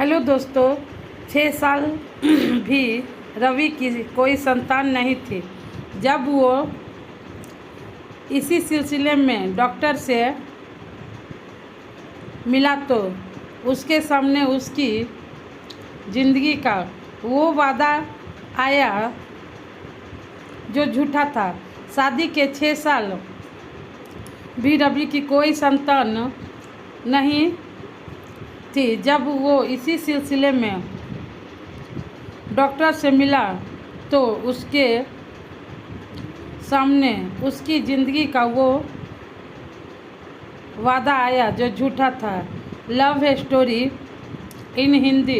Hello दोस्तों। 6 साल भी रवि की कोई संतान नहीं थी। जब वो इसी सिलसिले में डॉक्टर से मिला तो उसके सामने उसकी ज़िंदगी का वो वादा आया जो झूठा था। शादी के 6 साल भी रवि की कोई संतान नहीं थी। जब वो इसी सिलसिले में डॉक्टर से मिला तो उसके सामने उसकी ज़िंदगी का वो वादा आया जो झूठा था। Love story in Hindi,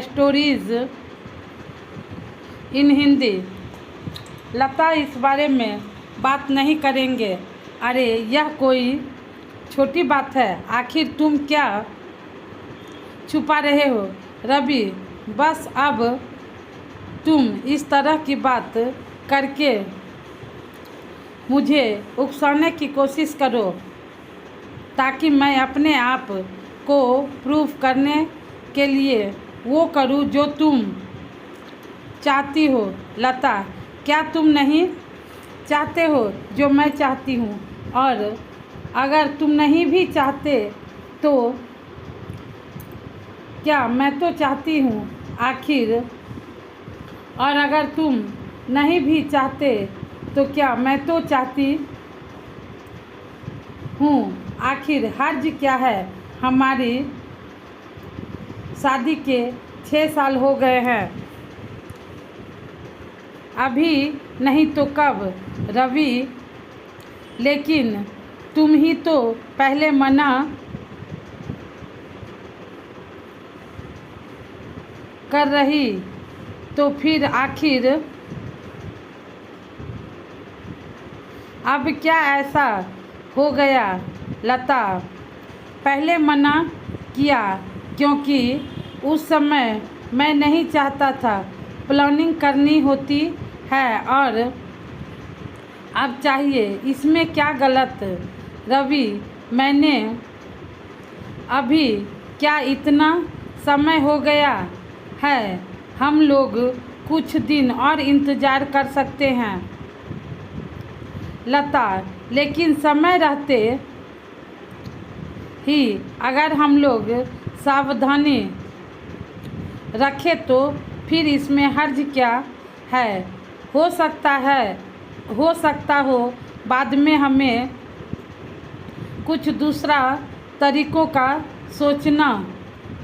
stories in Hindi. Lata इस बारे में बात नहीं करेंगे। अरे यह कोई छोटी बात है, आखिर तुम क्या छुपा रहे हो रवि? बस अब तुम इस तरह की बात करके मुझे उकसाने की कोशिश करो ताकि मैं अपने आप को प्रूव करने के लिए वो करूं जो तुम चाहती हो। लता, क्या तुम नहीं चाहते हो जो मैं चाहती हूँ? और अगर तुम नहीं भी चाहते तो क्या मैं तो चाहती हूँ आखिर? और अगर तुम नहीं भी चाहते तो क्या मैं तो चाहती हूँ आखिर? हर्ज क्या है? हमारी शादी के 6 साल हो गए हैं, अभी नहीं तो कब रवि? लेकिन तुम ही तो पहले मना कर रही, तो फिर आखिर अब क्या ऐसा हो गया? लता, पहले मना किया क्योंकि उस समय मैं नहीं चाहता था, प्लानिंग करनी होती है और अब चाहिए, इसमें क्या गलत? रवि, मैंने अभी क्या इतना समय हो गया है? हम लोग कुछ दिन और इंतज़ार कर सकते हैं। लता, लेकिन समय रहते ही अगर हम लोग सावधानी रखें तो फिर इसमें हर्ज क्या है? हो सकता हो बाद में हमें कुछ दूसरा तरीकों का सोचना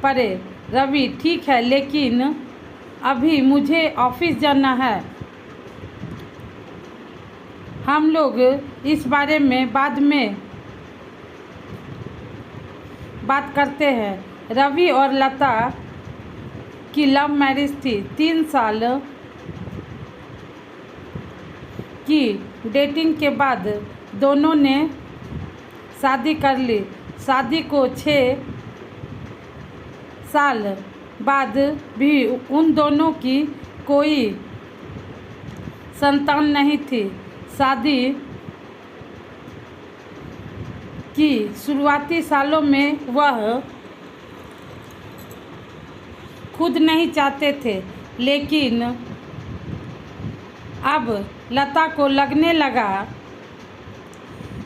पड़े। रवि, ठीक है, लेकिन अभी मुझे ऑफिस जाना है। हम लोग इस बारे में बाद में बात करते हैं। रवि और लता की लव मैरिज थी। 3 साल की डेटिंग के बाद दोनों ने शादी कर ली। शादी को 6 साल बाद भी उन दोनों की कोई संतान नहीं थी। शादी की शुरुआती सालों में वह खुद नहीं चाहते थे, लेकिन अब लता को लगने लगा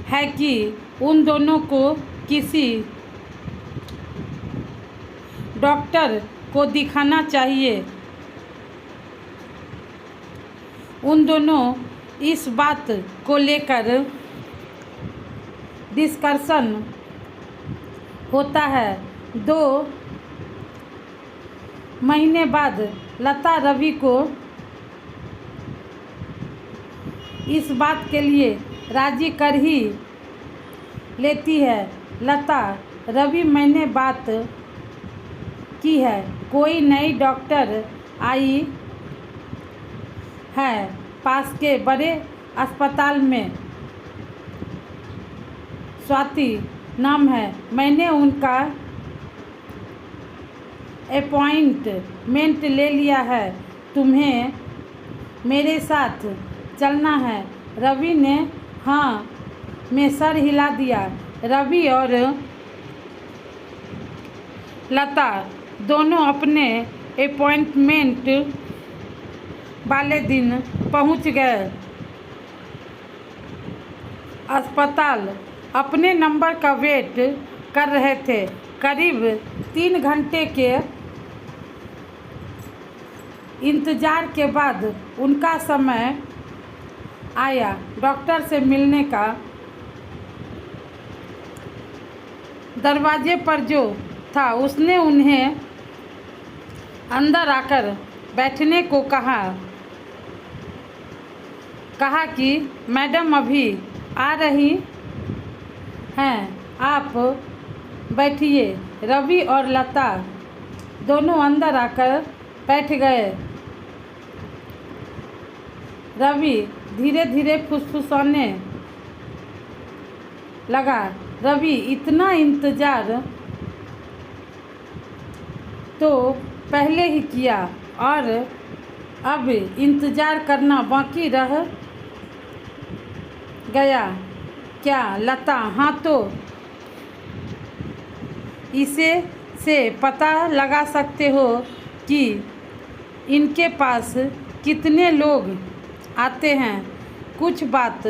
है कि उन दोनों को किसी डॉक्टर को दिखाना चाहिए। उन दोनों इस बात को लेकर डिस्कशन होता है। 2 महीने बाद लता रवि को इस बात के लिए राजी कर ही लेती है। लता, रवि, मैंने बात की है, कोई नई डॉक्टर आई है पास के बड़े अस्पताल में, स्वाति नाम है। मैंने उनका अपॉइंटमेंट ले लिया है। तुम्हें मेरे साथ चलना है? रवि ने हाँ में सर हिला दिया। रवि और लता दोनों अपने अपॉइंटमेंट वाले दिन पहुंच गए। अस्पताल अपने नंबर का वेट कर रहे थे। करीब 3 घंटे के इंतज़ार के बाद उनका समय आया डॉक्टर से मिलने का। दरवाजे पर जो था उसने उन्हें अंदर आकर बैठने को कहा कि मैडम अभी आ रही हैं, आप बैठिए। रवि और लता दोनों अंदर आकर बैठ गए। रवि धीरे धीरे फुसफुसाने लगा, रवि इतना इंतज़ार तो पहले ही किया और अब इंतज़ार करना बाकी रह गया क्या? लता, हाँ तो इसे से पता लगा सकते हो कि इनके पास कितने लोग आते हैं। कुछ बात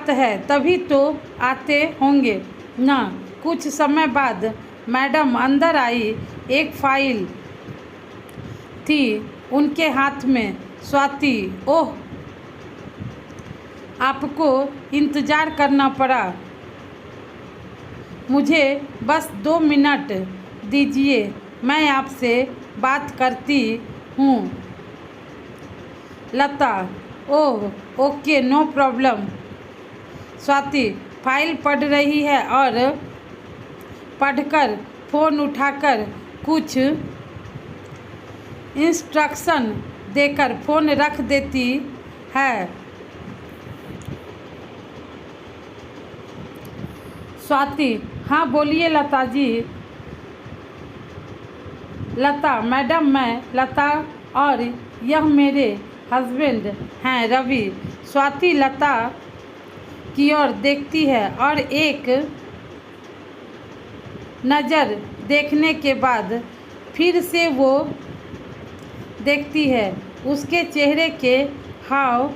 है तभी तो आते होंगे ना। कुछ समय बाद मैडम अंदर आई। एक फाइल थी उनके हाथ में। स्वाति, ओह, आपको इंतज़ार करना पड़ा। मुझे बस 2 मिनट दीजिए, मैं आपसे बात करती हूँ। Lata, oh okay, no problem. Swati file पढ़ रही है और पढ़कर फ़ोन उठाकर कुछ इंस्ट्रक्शन देकर फ़ोन रख देती है। स्वाति, हाँ बोलिए लता जी। लता, मैडम मैं लता और यह मेरे हस्बैंड हैं रवि। स्वाति लता की ओर देखती है और एक नज़र देखने के बाद फिर से वो देखती है। उसके चेहरे के हाव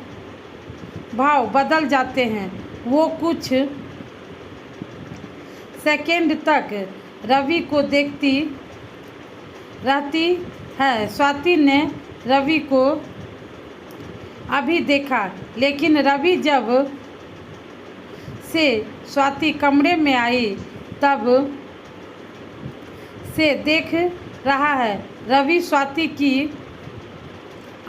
भाव बदल जाते हैं। वो कुछ सेकंड तक रवि को देखती रहती है। स्वाति ने रवि को अभी देखा, लेकिन रवि जब से स्वाति कमरे में आई तब से देख रहा है। रवि स्वाति की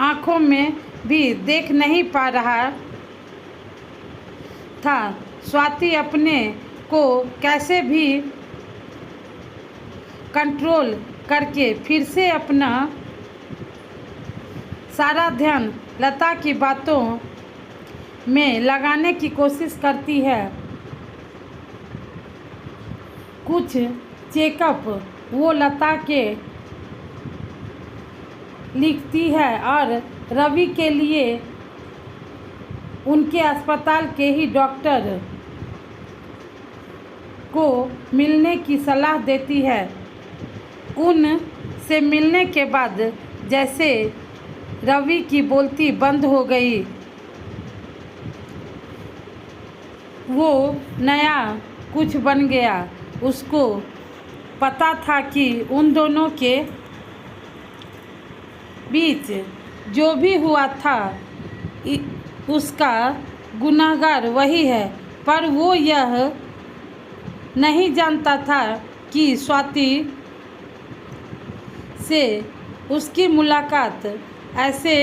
आँखों में भी देख नहीं पा रहा था। स्वाति अपने को कैसे भी कंट्रोल करके फिर से अपना सारा ध्यान लता की बातों में लगाने की कोशिश करती है। कुछ चेकअप वो लता के लिखती है और रवि के लिए उनके अस्पताल के ही डॉक्टर को मिलने की सलाह देती है। उनसे मिलने के बाद जैसे रवि की बोलती बंद हो गई। वो नया कुछ बन गया। उसको पता था कि उन दोनों के बीच जो भी हुआ था उसका गुनहगार वही है, पर वो यह नहीं जानता था कि स्वाति से उसकी मुलाकात ऐसे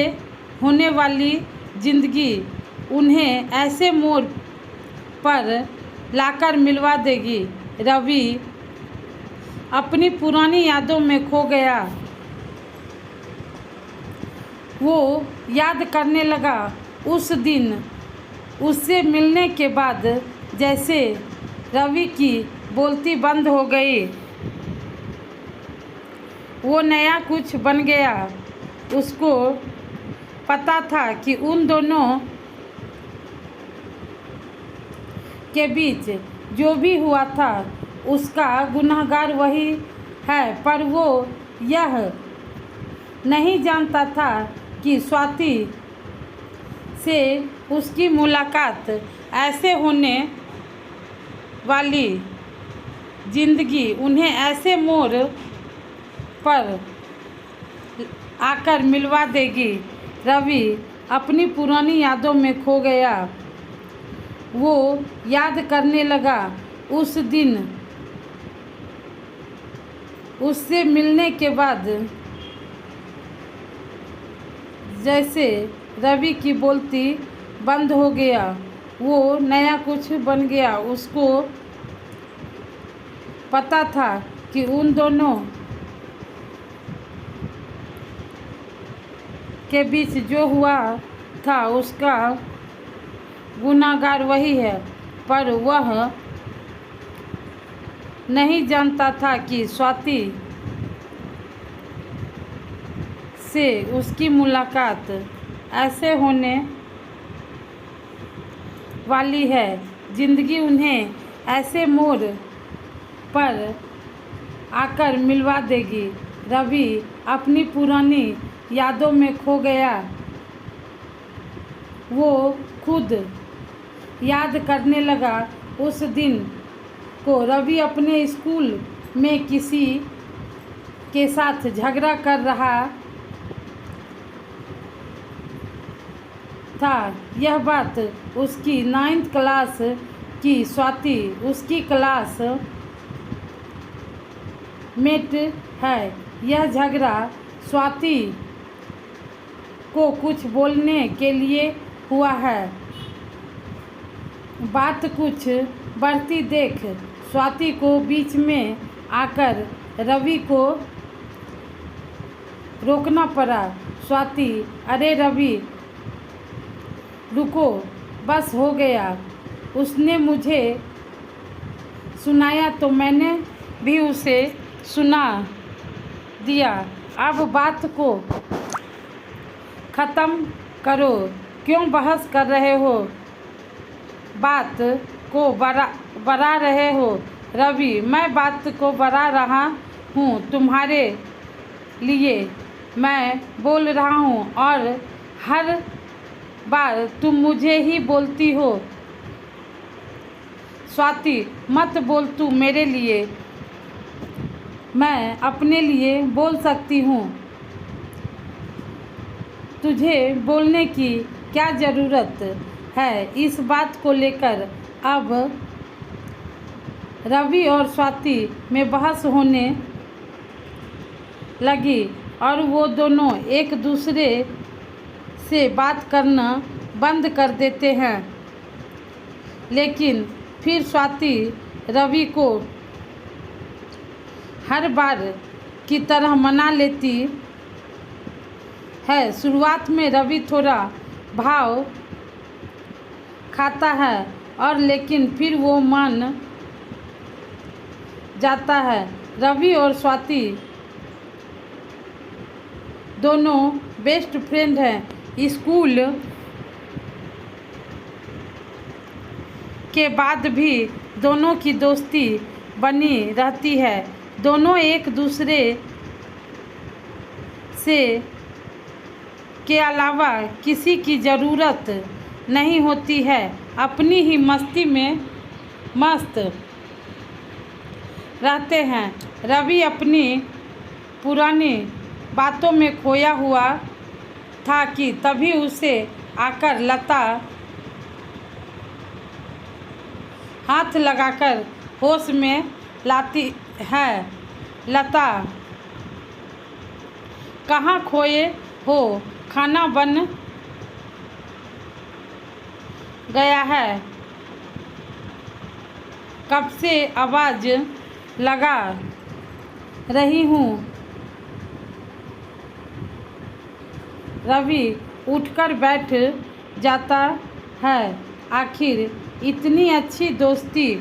होने वाली ज़िंदगी उन्हें ऐसे मोड़ पर लाकर मिलवा देगी। रवि अपनी पुरानी यादों में खो गया। वो याद करने लगा उस दिन उससे मिलने के बाद जैसे रवि की बोलती बंद हो गई। वो नया कुछ बन गया। उसको पता था कि उन दोनों के बीच जो भी हुआ था उसका गुनहगार वही है, पर वो यह नहीं जानता था कि स्वाति से उसकी मुलाकात ऐसे होने वाली जिंदगी उन्हें ऐसे मोड़ पर आकर मिलवा देगी। रवि अपनी पुरानी यादों में खो गया। वो याद करने लगा उस दिन, उससे मिलने के बाद जैसे रवि की बोलती बंद हो गया। वो नया कुछ बन गया। उसको पता था कि उन दोनों के बीच जो हुआ था उसका गुनहगार वही है, पर वह नहीं जानता था कि स्वाति से उसकी मुलाकात ऐसे होने वाली है। जिंदगी उन्हें ऐसे मोड़ पर आकर मिलवा देगी। रवि अपनी पुरानी यादों में खो गया। वो खुद याद करने लगा उस दिन को। रवि अपने स्कूल में किसी के साथ झगड़ा कर रहा था। यह बात उसकी 9th क्लास की स्वाति, उसकी क्लास मेट है। यह झगड़ा स्वाति को कुछ बोलने के लिए हुआ है। बात कुछ बढ़ती देख स्वाति को बीच में आकर रवि को रोकना पड़ा। स्वाति, अरे रवि रुको, बस हो गया। उसने मुझे सुनाया तो मैंने भी उसे सुना दिया। अब बात को ख़त्म करो। क्यों बहस कर रहे हो? बात को बढ़ा रहे हो? रवि, मैं बात को बढ़ा रहा हूँ तुम्हारे लिए। मैं बोल रहा हूँ और हर बार तुम मुझे ही बोलती हो। स्वाति, मत बोल तू मेरे लिए, मैं अपने लिए बोल सकती हूँ। तुझे बोलने की क्या ज़रूरत है? इस बात को लेकर अब रवि और स्वाति में बहस होने लगी और वो दोनों एक दूसरे से बात करना बंद कर देते हैं। लेकिन फिर स्वाति रवि को हर बार की तरह मना लेती है। शुरुआत में रवि थोड़ा भाव खाता है और लेकिन फिर वो मान जाता है। रवि और स्वाति दोनों बेस्ट फ्रेंड हैं। स्कूल के बाद भी दोनों की दोस्ती बनी रहती है। दोनों एक दूसरे से के अलावा किसी की ज़रूरत नहीं होती है। अपनी ही मस्ती में मस्त रहते हैं। रवि अपनी पुरानी बातों में खोया हुआ था कि तभी उसे आकर लता हाथ लगाकर होश में लाती है। लता, कहाँ खोए हो? खाना बन गया है, कब से आवाज़ लगा रही हूँ। रवि उठकर बैठ जाता है। आखिर इतनी अच्छी दोस्ती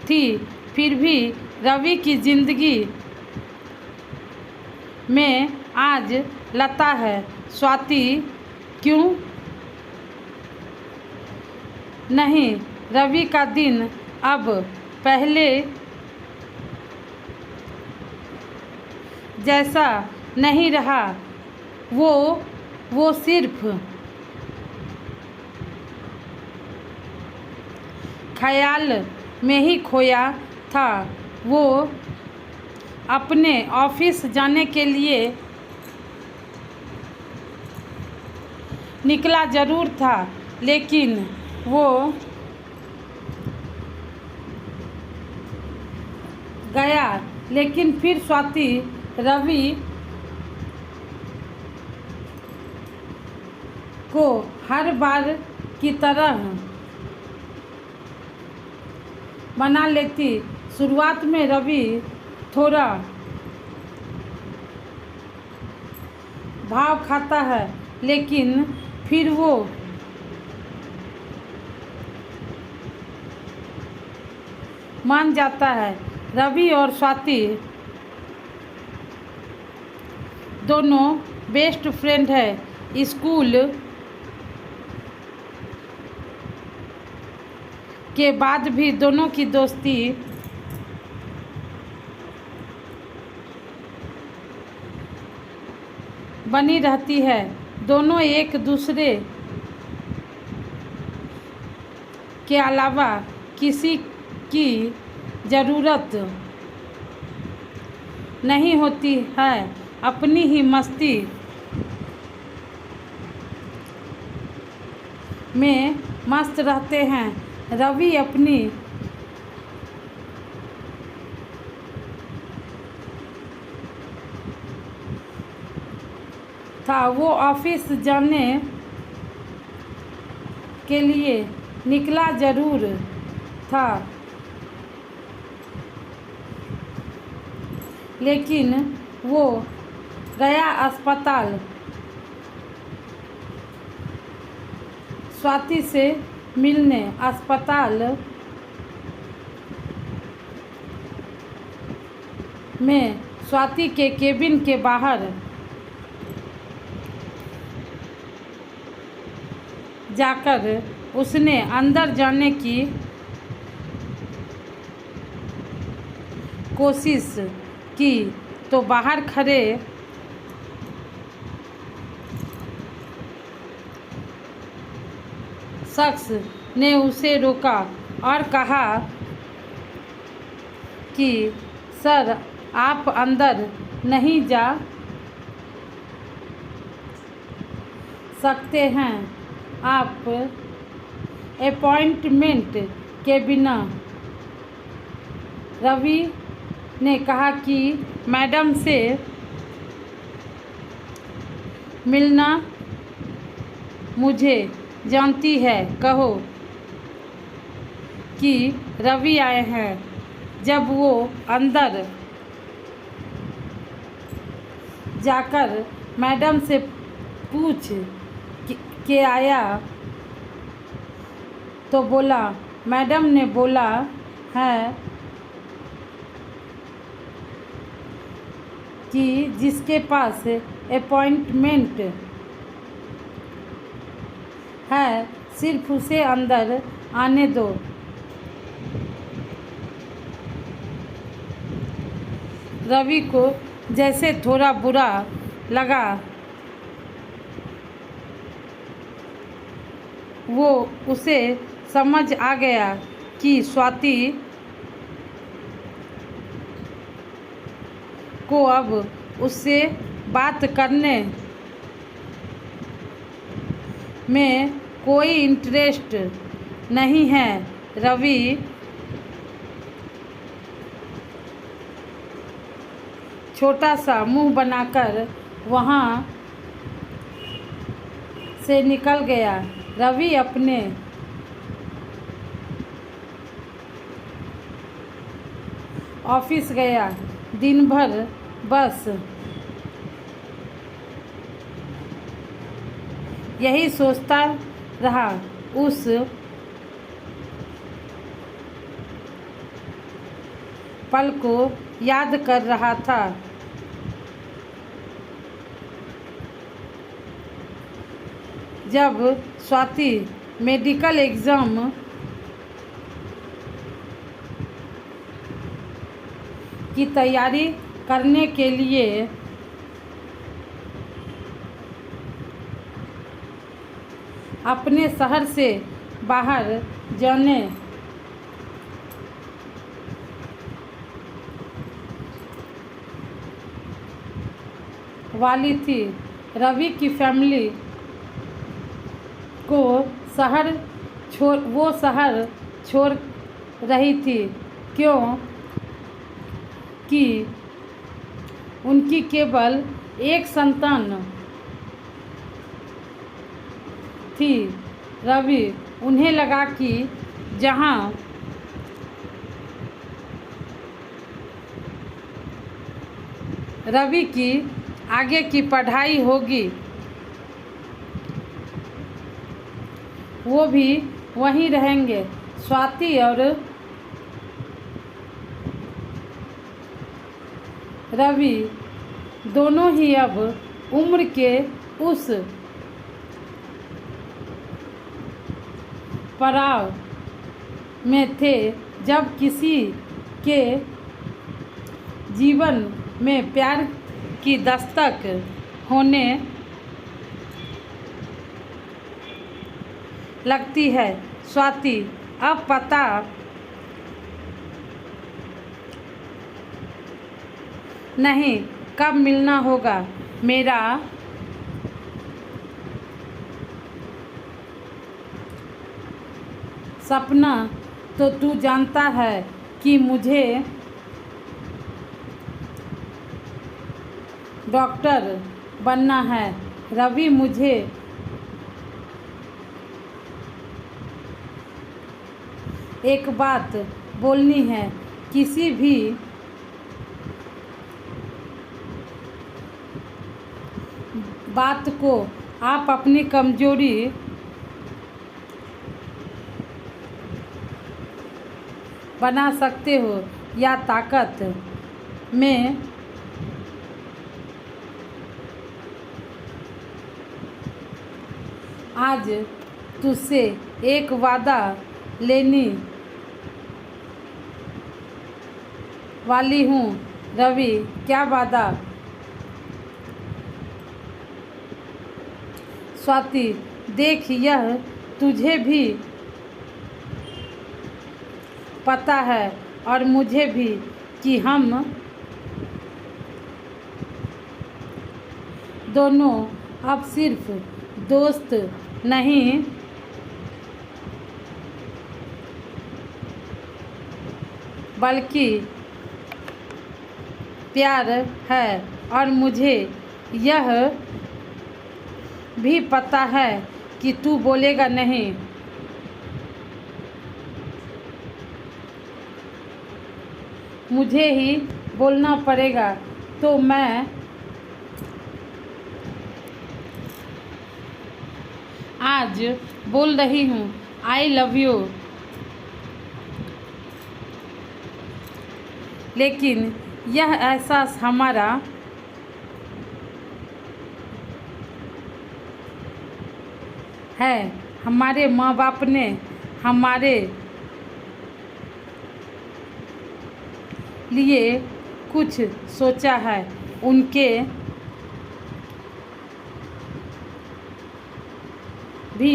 थी, फिर भी रवि की ज़िंदगी में आज लता है। स्वाति क्यों नहीं, रवि का दिन अब पहले जैसा नहीं रहा। वो सिर्फ ख्याल में ही खोया था। वो अपने ऑफिस जाने के लिए निकला जरूर था, लेकिन वो गया। लेकिन फिर स्वाति रवि को हर बार की तरह मना लेती। शुरुआत में रवि थोड़ा भाव खाता है, लेकिन फिर वो मान जाता है। रवि और स्वाति दोनों बेस्ट फ्रेंड है। स्कूल के बाद भी दोनों की दोस्ती बनी रहती है। दोनों एक दूसरे के अलावा किसी की ज़रूरत नहीं होती है, अपनी ही मस्ती में मस्त रहते हैं। रवि अपनी था। वो ऑफिस जाने के लिए निकला जरूर था, लेकिन वो गया अस्पताल स्वाति से मिलने। अस्पताल में स्वाति के केबिन के बाहर जाकर उसने अंदर जाने की कोशिश की, तो बाहर खड़े शख्स ने उसे रोका और कहा कि सर, आप अंदर नहीं जा सकते हैं, आप अपॉइंटमेंट के बिना। रवि ने कहा कि मैडम से मिलना मुझे जानती है, कहो कि रवि आए हैं। जब वो अंदर जाकर मैडम से पूछ के आया तो बोला, मैडम ने बोला है कि जिसके पास अपॉइंटमेंट है सिर्फ उसे अंदर आने दो। रवि को जैसे थोड़ा बुरा लगा। वो उसे समझ आ गया कि स्वाति को अब उससे बात करने में कोई इंटरेस्ट नहीं है। रवि छोटा सा मुंह बनाकर वहाँ से निकल गया। रवि अपने ऑफिस गया। दिन भर बस यही सोचता रहा। उस पल को याद कर रहा था जब स्वाति मेडिकल एग्ज़ाम की तैयारी करने के लिए अपने शहर से बाहर जाने वाली थी। रवि की फैमिली को वो शहर छोड़ रही थी क्यों कि उनकी केवल एक संतान थी। रवि उन्हें लगा कि जहां रवि की आगे की पढ़ाई होगी वो भी वहीं रहेंगे। स्वाति और रवि दोनों ही अब उम्र के उस पड़ाव में थे जब किसी के जीवन में प्यार की दस्तक होने लगती है। स्वाति अब पता नहीं कब मिलना होगा। मेरा सपना तो तू जानता है कि मुझे डॉक्टर बनना है। रवि मुझे एक बात बोलनी है। किसी भी बात को आप अपनी कमजोरी बना सकते हो या ताकत में आज तुझसे एक वादा लेने वाली हूँ। रवि क्या वादा? स्वाति देख यह तुझे भी पता है और मुझे भी कि हम दोनों अब सिर्फ दोस्त नहीं बल्कि प्यार है। और मुझे यह भी पता है कि तू बोलेगा नहीं। मुझे ही बोलना पड़ेगा। तो मैं आज बोल रही हूँ आई लव यू। लेकिन यह एहसास हमारा है। हमारे माँ बाप ने हमारे लिए कुछ सोचा है। उनके भी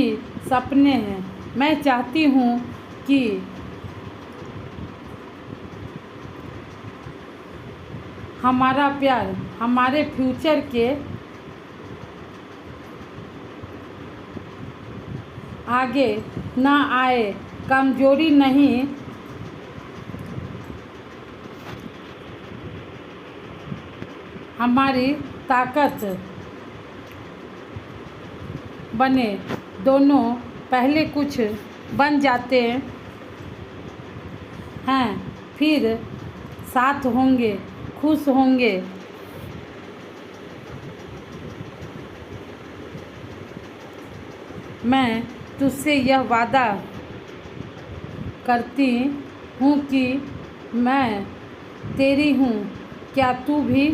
सपने हैं। मैं चाहती हूँ कि हमारा प्यार हमारे फ्यूचर के आगे ना आए। कमजोरी नहीं हमारी ताकत बने। दोनों पहले कुछ बन जाते हैं फिर साथ होंगे, खुश होंगे। मैं तुझसे यह वादा करती हूँ कि मैं तेरी हूँ। क्या तू भी?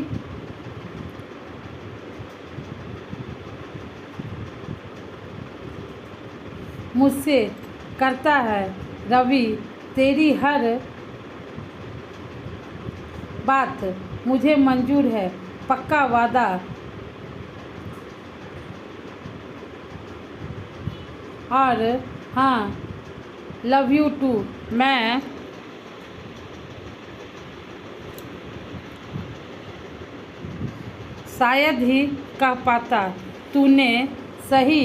मुझसे करता है। रवि तेरी हर बात मुझे मंजूर है, पक्का वादा। और हाँ, लव यू टू। मैं शायद ही कह पाता, तूने सही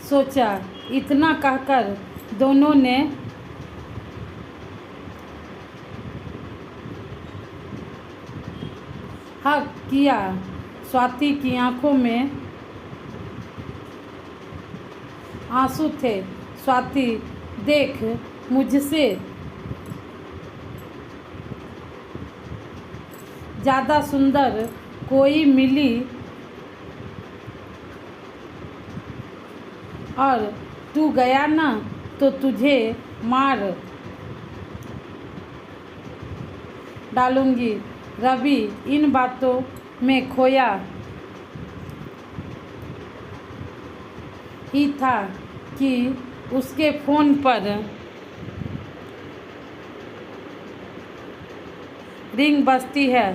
सोचा। इतना कहकर दोनों ने हक किया। स्वाति की आंखों में आंसू थे। स्वाति, देख, मुझसे ज़्यादा सुंदर कोई मिली और तू गया ना तो तुझे मार डालूंगी। रवि इन बातों में खोया ही था कि उसके फ़ोन पर रिंग बजती है।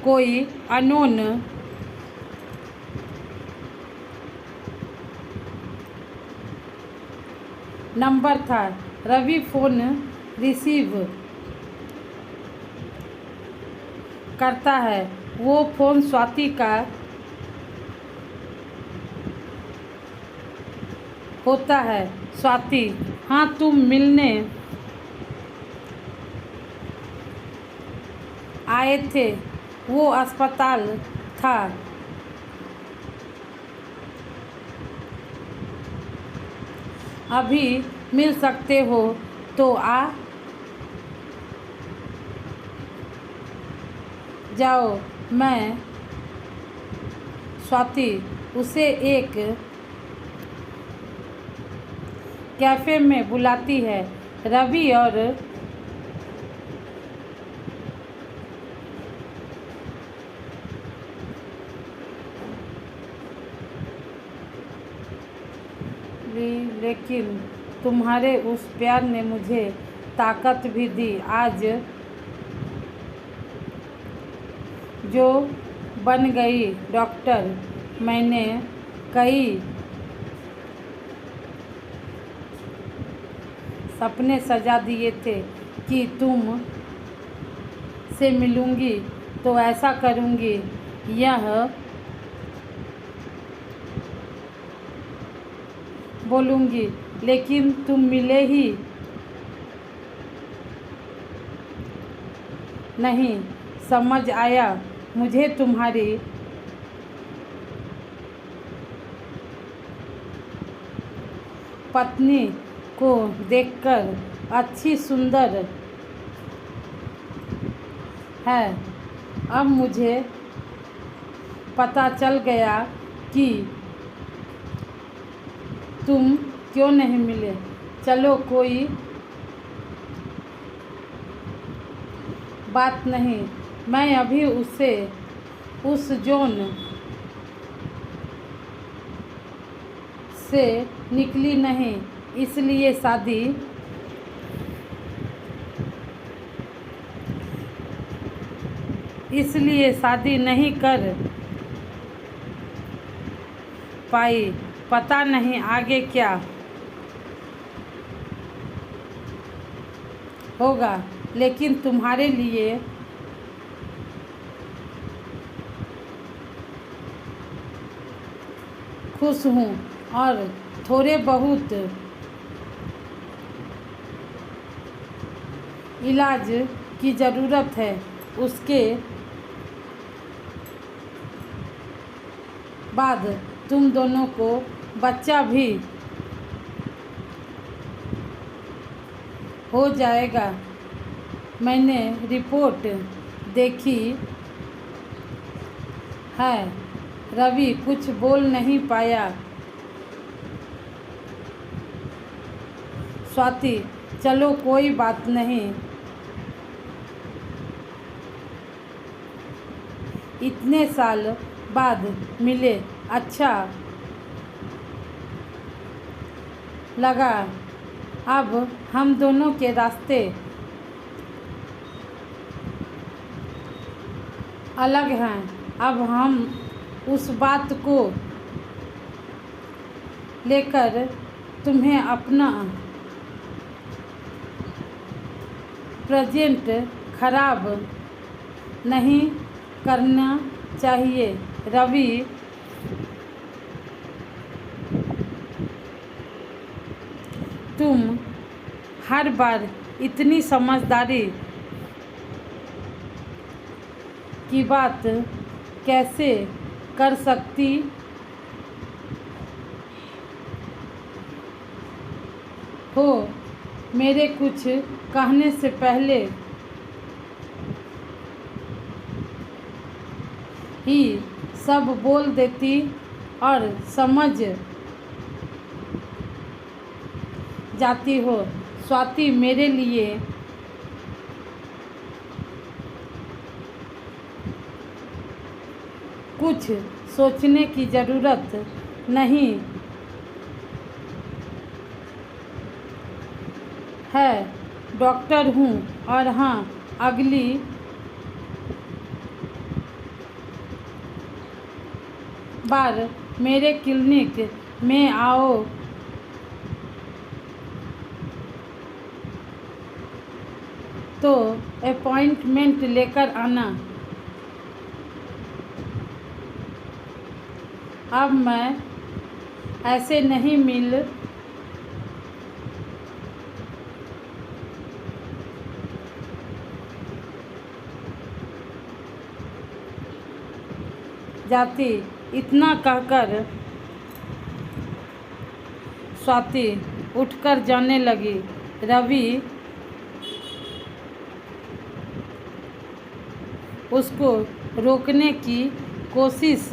कोई अननोन नंबर था। रवि फ़ोन रिसीव करता है। वो फ़ोन स्वाति का होता है। स्वाति, हाँ, तुम मिलने आए थे। वो अस्पताल था। अभी मिल सकते हो तो आ जाओ। मैं स्वाति उसे एक कैफ़े में बुलाती है। रवि और लेकिन तुम्हारे उस प्यार ने मुझे ताकत भी दी। आज जो बन गई डॉक्टर। मैंने कई सपने सजा दिए थे कि तुम से मिलूंगी तो ऐसा करूंगी। यह बोलूंगी, लेकिन तुम मिले ही नहीं। समझ आया मुझे तुम्हारी पत्नी को देखकर अच्छी सुंदर है। अब मुझे पता चल गया कि तुम क्यों नहीं मिले। चलो, कोई बात नहीं। मैं अभी उस जोन से निकली नहीं, इसलिए शादी नहीं कर पाई। पता नहीं आगे क्या होगा, लेकिन तुम्हारे लिए खुश हूँ और थोड़े बहुत इलाज की ज़रूरत है। उसके बाद तुम दोनों को बच्चा भी हो जाएगा। मैंने रिपोर्ट देखी है। रवि कुछ बोल नहीं पाया। स्वाति, चलो, कोई बात नहीं। इतने साल बाद मिले, अच्छा लगा। अब हम दोनों के रास्ते अलग हैं। अब हम उस बात को लेकर तुम्हें अपना प्रेजेंट खराब नहीं करना चाहिए। रवि तुम हर बार इतनी समझदारी की बात कैसे कर सकती हो? मेरे कुछ कहने से पहले ही सब बोल देती और समझ जाती हो। स्वाति, मेरे लिए कुछ सोचने की ज़रूरत नहीं है। डॉक्टर हूँ और हाँ, अगली बार मेरे क्लिनिक में आओ तो अपॉइंटमेंट लेकर आना। अब मैं ऐसे नहीं मिल जाती। इतना कहकर स्वाति उठकर जाने लगी। रवि उसको रोकने की कोशिश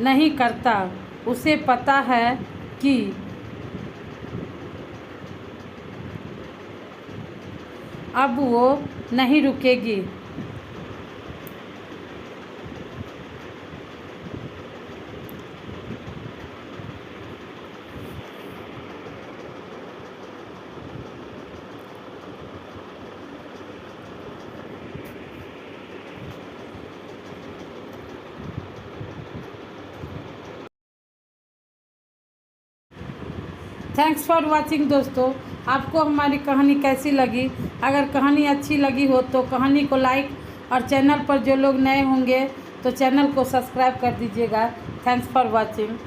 नहीं करता। उसे पता है कि अब वो नहीं रुकेगी। थैंक्स फॉर वॉचिंग दोस्तों। आपको हमारी कहानी कैसी लगी? अगर कहानी अच्छी लगी हो तो कहानी को लाइक और चैनल पर जो लोग नए होंगे तो चैनल को सब्सक्राइब कर दीजिएगा। Thanks for watching.